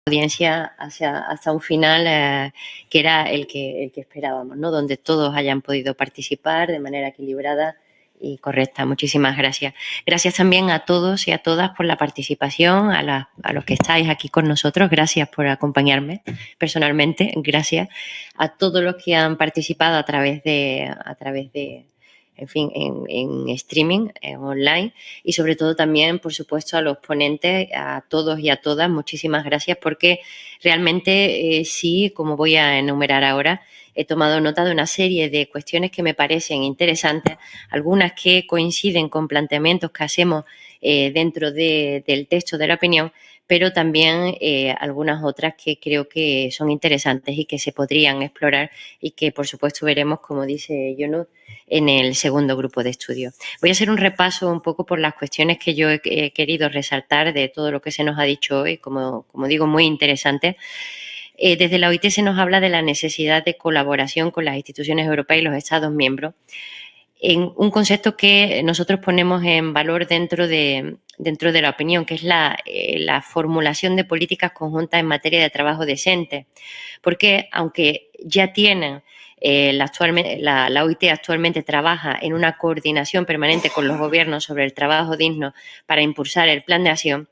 audiencia hasta un final que era el que esperábamos, ¿no? Donde todos hayan podido participar de manera equilibrada y correcta. Muchísimas gracias. Gracias también a todos y a todas por la participación, a los que estáis aquí con nosotros. Gracias por acompañarme personalmente. Gracias a todos los que han participado a través de en fin, en streaming, online, y sobre todo también, por supuesto, a los ponentes, a todos y a todas, muchísimas gracias, porque realmente sí, como voy a enumerar ahora, he tomado nota de una serie de cuestiones que me parecen interesantes, algunas que coinciden con planteamientos que hacemos dentro del texto de la opinión, pero también algunas otras que creo que son interesantes y que se podrían explorar y que, por supuesto, veremos, como dice Yonut, en el segundo grupo de estudio. Voy a hacer un repaso un poco por las cuestiones que yo he querido resaltar de todo lo que se nos ha dicho hoy, como digo, muy interesante. Desde la OIT se nos habla de la necesidad de colaboración con las instituciones europeas y los Estados miembros, en un concepto que nosotros ponemos en valor dentro de la opinión, que es la formulación de políticas conjuntas en materia de trabajo decente, porque aunque ya tienen la OIT actualmente trabaja en una coordinación permanente con los gobiernos sobre el trabajo digno para impulsar el plan de acción,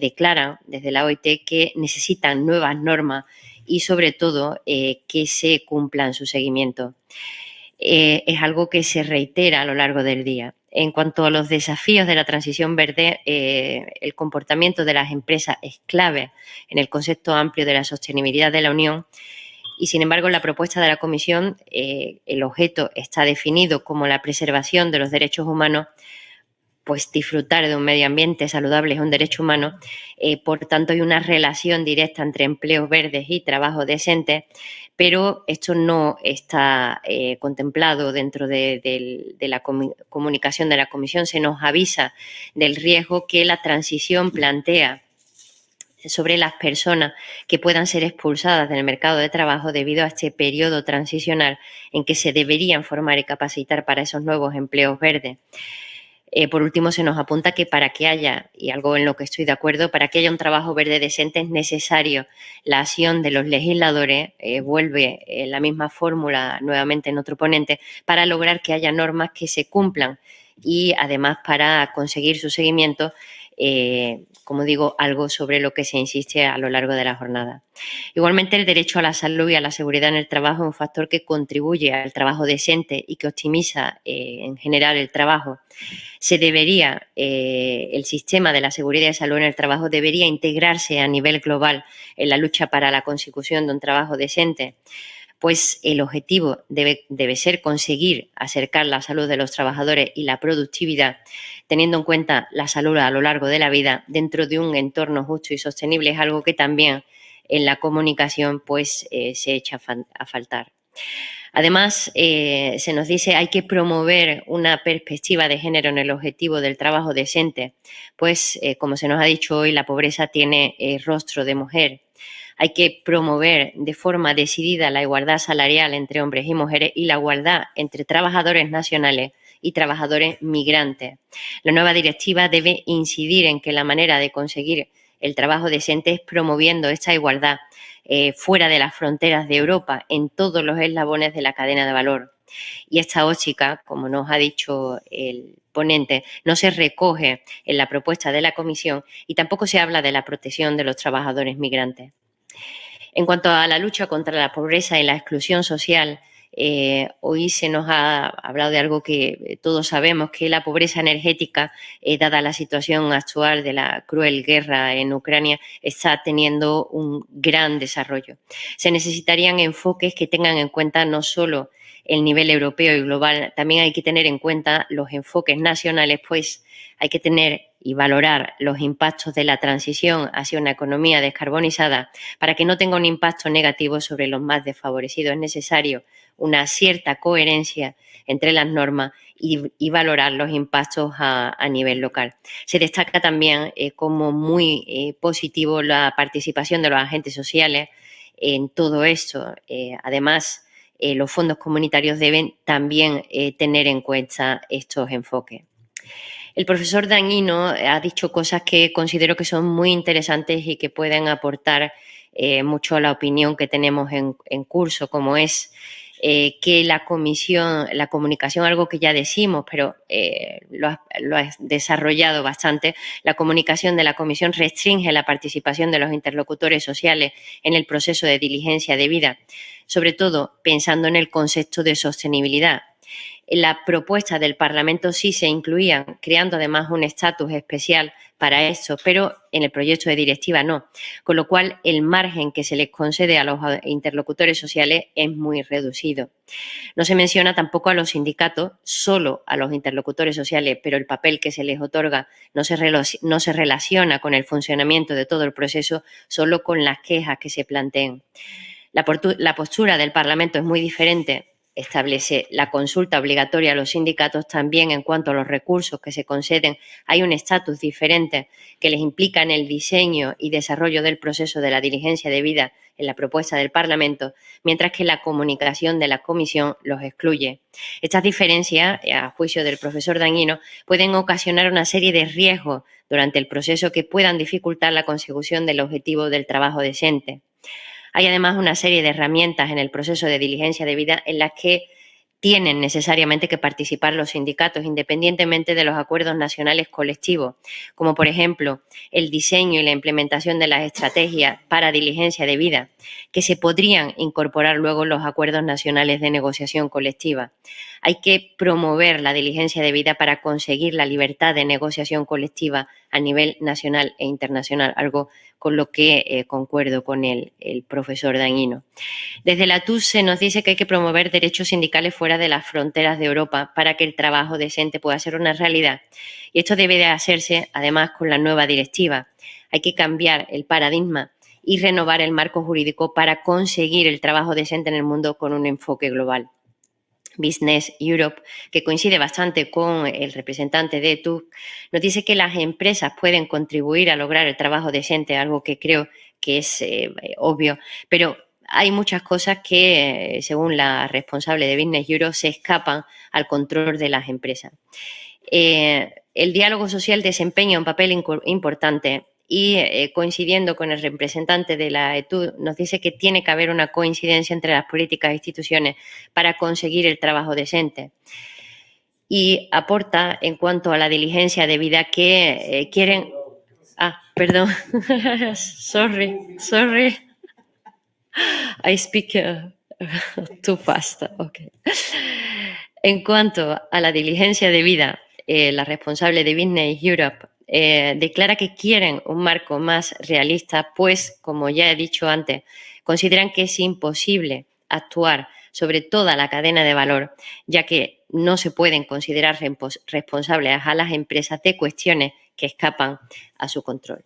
declaran desde la OIT que necesitan nuevas normas y, sobre todo, que se cumplan su seguimiento. Es algo que se reitera a lo largo del día. En cuanto a los desafíos de la transición verde, el comportamiento de las empresas es clave en el concepto amplio de la sostenibilidad de la Unión. Y, sin embargo, en la propuesta de la Comisión, el objeto está definido como la preservación de los derechos humanos, pues disfrutar de un medio ambiente saludable es un derecho humano. Por tanto, hay una relación directa entre empleos verdes y trabajo decente, pero esto no está contemplado dentro de la comunicación de la Comisión. Se nos avisa del riesgo que la transición plantea sobre las personas que puedan ser expulsadas del mercado de trabajo debido a este periodo transicional en que se deberían formar y capacitar para esos nuevos empleos verdes. Por último, se nos apunta que para que haya, y algo en lo que estoy de acuerdo, para que haya un trabajo verde decente es necesario la acción de los legisladores, vuelve la misma fórmula nuevamente en otro ponente, para lograr que haya normas que se cumplan y, además, para conseguir su seguimiento, como digo, algo sobre lo que se insiste a lo largo de la jornada. Igualmente, el derecho a la salud y a la seguridad en el trabajo es un factor que contribuye al trabajo decente y que optimiza en general el trabajo. El sistema de la seguridad y salud en el trabajo debería integrarse a nivel global en la lucha para la consecución de un trabajo decente, pues el objetivo debe ser conseguir acercar la salud de los trabajadores y la productividad, teniendo en cuenta la salud a lo largo de la vida dentro de un entorno justo y sostenible. Es algo que también en la comunicación pues se echa a faltar. Además, se nos dice que hay que promover una perspectiva de género en el objetivo del trabajo decente, pues, como se nos ha dicho hoy, la pobreza tiene rostro de mujer. Hay que promover de forma decidida la igualdad salarial entre hombres y mujeres y la igualdad entre trabajadores nacionales y trabajadores migrantes. La nueva directiva debe incidir en que la manera de conseguir el trabajo decente es promoviendo esta igualdad fuera de las fronteras de Europa, en todos los eslabones de la cadena de valor. Y esta óptica, como nos ha dicho el ponente, no se recoge en la propuesta de la Comisión y tampoco se habla de la protección de los trabajadores migrantes. En cuanto a la lucha contra la pobreza y la exclusión social, hoy se nos ha hablado de algo que todos sabemos, que la pobreza energética, dada la situación actual de la cruel guerra en Ucrania, está teniendo un gran desarrollo. Se necesitarían enfoques que tengan en cuenta no solo el nivel europeo y global, también hay que tener en cuenta los enfoques nacionales, pues hay que tener y valorar los impactos de la transición hacia una economía descarbonizada para que no tenga un impacto negativo sobre los más desfavorecidos. Es necesario una cierta coherencia entre las normas y valorar los impactos a nivel local. Se destaca también como muy positivo la participación de los agentes sociales en todo esto. Además, los fondos comunitarios deben también tener en cuenta estos enfoques. El profesor Dañino ha dicho cosas que considero que son muy interesantes y que pueden aportar mucho a la opinión que tenemos en curso, como es que la comunicación, algo que ya decimos, pero lo has desarrollado bastante, la comunicación de la comisión restringe la participación de los interlocutores sociales en el proceso de diligencia debida, sobre todo pensando en el concepto de sostenibilidad. En la propuesta del Parlamento sí se incluían, creando además un estatus especial para eso, pero en el proyecto de directiva no, con lo cual el margen que se les concede a los interlocutores sociales es muy reducido. No se menciona tampoco a los sindicatos, solo a los interlocutores sociales, pero el papel que se les otorga no se relaciona con el funcionamiento de todo el proceso, solo con las quejas que se planteen. La postura del Parlamento es muy diferente. Establece la consulta obligatoria a los sindicatos también en cuanto a los recursos que se conceden. Hay un estatus diferente que les implica en el diseño y desarrollo del proceso de la diligencia debida en la propuesta del Parlamento, mientras que la comunicación de la Comisión los excluye. Estas diferencias, a juicio del profesor Dañino, pueden ocasionar una serie de riesgos durante el proceso que puedan dificultar la consecución del objetivo del trabajo decente. Hay además una serie de herramientas en el proceso de diligencia debida en las que tienen necesariamente que participar los sindicatos independientemente de los acuerdos nacionales colectivos, como por ejemplo el diseño y la implementación de las estrategias para diligencia debida, que se podrían incorporar luego en los acuerdos nacionales de negociación colectiva. Hay que promover la diligencia debida para conseguir la libertad de negociación colectiva a nivel nacional e internacional, algo con lo que concuerdo con el profesor Dañino. Desde la TUS se nos dice que hay que promover derechos sindicales fuera de las fronteras de Europa para que el trabajo decente pueda ser una realidad. Y esto debe de hacerse, además, con la nueva directiva. Hay que cambiar el paradigma y renovar el marco jurídico para conseguir el trabajo decente en el mundo con un enfoque global. Business Europe, que coincide bastante con el representante de TUS, nos dice que las empresas pueden contribuir a lograr el trabajo decente, algo que creo que es obvio, pero hay muchas cosas que, según la responsable de Business Europe, se escapan al control de las empresas. El diálogo social desempeña un papel importante y coincidiendo con el representante de la ETUD, nos dice que tiene que haber una coincidencia entre las políticas e instituciones para conseguir el trabajo decente. Y aporta en cuanto a la diligencia debida que quieren... perdón. Sorry. I speak too fast. Okay. En cuanto a la diligencia debida, la responsable de Business Europe declara que quieren un marco más realista, pues, como ya he dicho antes, consideran que es imposible actuar sobre toda la cadena de valor, ya que no se pueden considerar responsables a las empresas de cuestiones que escapan a su control.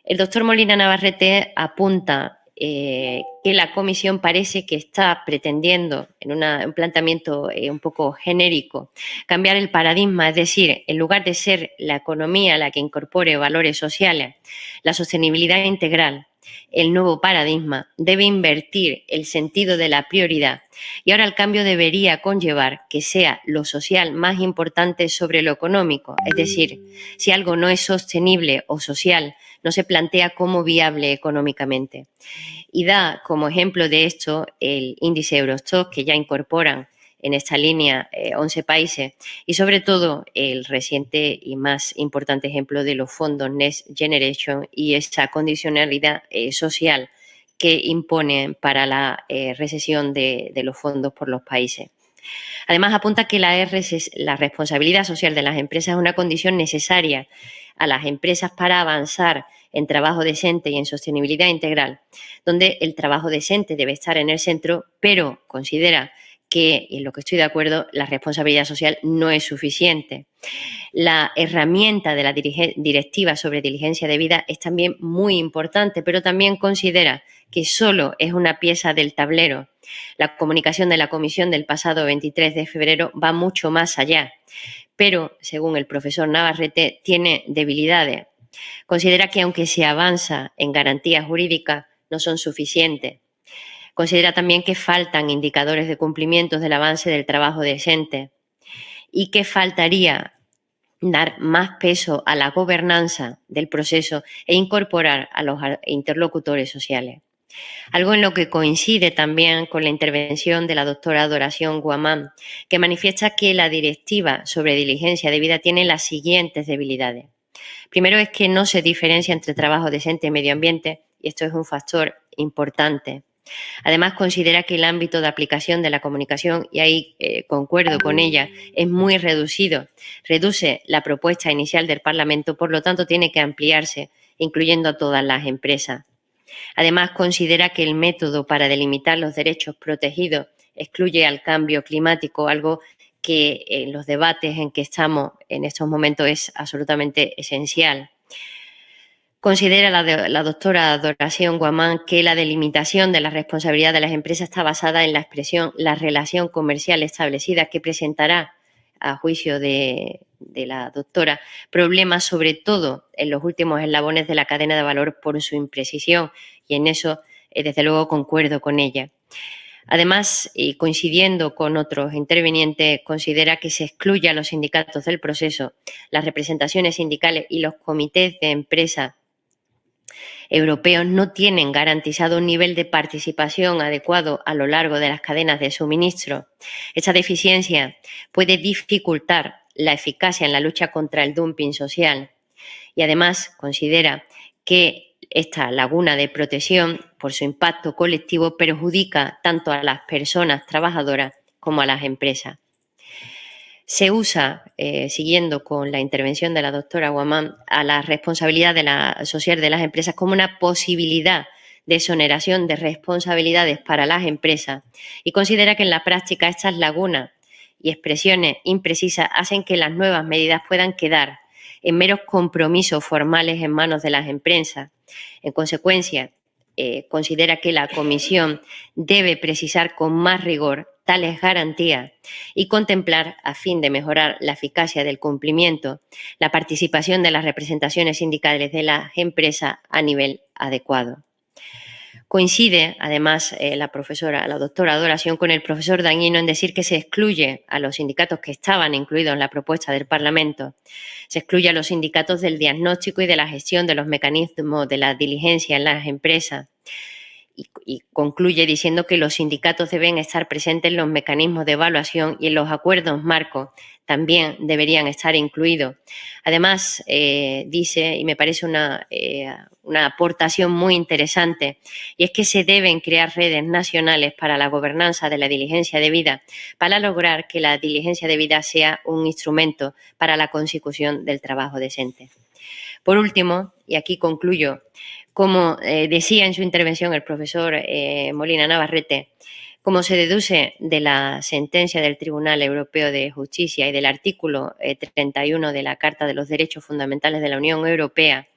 El doctor Molina Navarrete apunta que la comisión parece que está pretendiendo, en un planteamiento un poco genérico, cambiar el paradigma, es decir, en lugar de ser la economía la que incorpore valores sociales, la sostenibilidad integral, el nuevo paradigma debe invertir el sentido de la prioridad y ahora el cambio debería conllevar que sea lo social más importante sobre lo económico, es decir, si algo no es sostenible o social, no se plantea como viable económicamente. Y da como ejemplo de esto el índice Eurostoxx, que ya incorporan en esta línea 11 países, y sobre todo el reciente y más importante ejemplo de los fondos Next Generation y esa condicionalidad social que imponen para la recesión de los fondos por los países. Además, apunta que la responsabilidad social de las empresas es una condición necesaria a las empresas para avanzar en trabajo decente y en sostenibilidad integral, donde el trabajo decente debe estar en el centro, pero considera que, y en lo que estoy de acuerdo, la responsabilidad social no es suficiente. La herramienta de la directiva sobre diligencia debida es también muy importante, pero también considera que solo es una pieza del tablero. La comunicación de la Comisión del pasado 23 de febrero va mucho más allá, pero, según el profesor Navarrete, tiene debilidades. Considera que aunque se avanza en garantías jurídicas, no son suficientes. Considera también que faltan indicadores de cumplimiento del avance del trabajo decente y que faltaría dar más peso a la gobernanza del proceso e incorporar a los interlocutores sociales. Algo en lo que coincide también con la intervención de la doctora Adoración Guamán, que manifiesta que la directiva sobre diligencia debida tiene las siguientes debilidades. Primero es que no se diferencia entre trabajo decente y medio ambiente, y esto es un factor importante. Además, considera que el ámbito de aplicación de la comunicación, y ahí concuerdo con ella, es muy reducido. Reduce la propuesta inicial del Parlamento, por lo tanto, tiene que ampliarse, incluyendo a todas las empresas. Además, considera que el método para delimitar los derechos protegidos excluye al cambio climático, algo que en los debates en que estamos en estos momentos es absolutamente esencial. Considera la doctora Adoración Guamán que la delimitación de la responsabilidad de las empresas está basada en la expresión la relación comercial establecida, que presentará, a juicio de la doctora, problemas sobre todo en los últimos eslabones de la cadena de valor por su imprecisión, y en eso desde luego concuerdo con ella. Además, y coincidiendo con otros intervinientes, considera que se excluye a los sindicatos del proceso, las representaciones sindicales y los comités de empresa europeos no tienen garantizado un nivel de participación adecuado a lo largo de las cadenas de suministro. Esta deficiencia puede dificultar la eficacia en la lucha contra el dumping social, y además considera que esta laguna de protección, por su impacto colectivo, perjudica tanto a las personas trabajadoras como a las empresas. Se usa, siguiendo con la intervención de la doctora Guamán, a la responsabilidad social de las empresas como una posibilidad de exoneración de responsabilidades para las empresas, y considera que en la práctica estas lagunas y expresiones imprecisas hacen que las nuevas medidas puedan quedar en meros compromisos formales en manos de las empresas. En consecuencia, considera que la Comisión debe precisar con más rigor tales garantías y contemplar, a fin de mejorar la eficacia del cumplimiento, la participación de las representaciones sindicales de las empresas a nivel adecuado. Coincide, además, la doctora Adoración, con el profesor Dañino en decir que se excluye a los sindicatos que estaban incluidos en la propuesta del Parlamento. Se excluye a los sindicatos del diagnóstico y de la gestión de los mecanismos de la diligencia en las empresas. Y concluye diciendo que los sindicatos deben estar presentes en los mecanismos de evaluación y en los acuerdos marcos también deberían estar incluidos. Además, dice, y me parece una aportación muy interesante, y es que se deben crear redes nacionales para la gobernanza de la diligencia debida, para lograr que la diligencia debida sea un instrumento para la consecución del trabajo decente. Por último, y aquí concluyo, como decía en su intervención el profesor Molina Navarrete, como se deduce de la sentencia del Tribunal Europeo de Justicia y del artículo 31 de la Carta de los Derechos Fundamentales de la Unión Europea,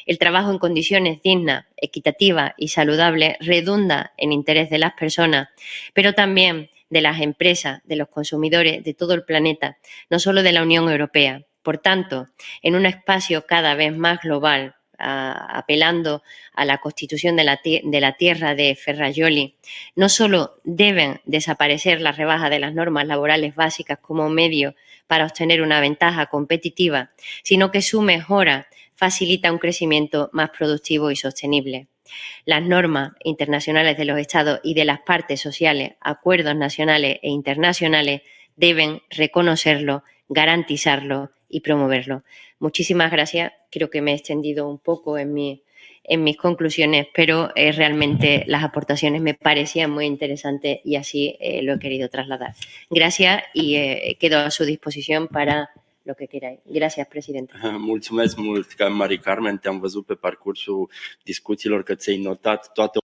el trabajo en condiciones dignas, equitativas y saludables redunda en interés de las personas, pero también de las empresas, de los consumidores, de todo el planeta, no solo de la Unión Europea. Por tanto, en un espacio cada vez más global, apelando a la Constitución de la Tierra de Ferrajoli, no solo deben desaparecer la rebaja de las normas laborales básicas como medio para obtener una ventaja competitiva, sino que su mejora facilita un crecimiento más productivo y sostenible. Las normas internacionales de los Estados y de las partes sociales, acuerdos nacionales e internacionales, deben reconocerlo, garantizarlo y promoverlo. Muchísimas gracias. Creo que me he extendido un poco en mis conclusiones, pero realmente las aportaciones me parecían muy interesantes y así lo he querido trasladar. Gracias y quedo a su disposición para lo que queráis. Gracias, presidente. Mulțumesc mult, Marie Carmen, te-am văzut pe parcursul discuțiilor că ți-ai notat toate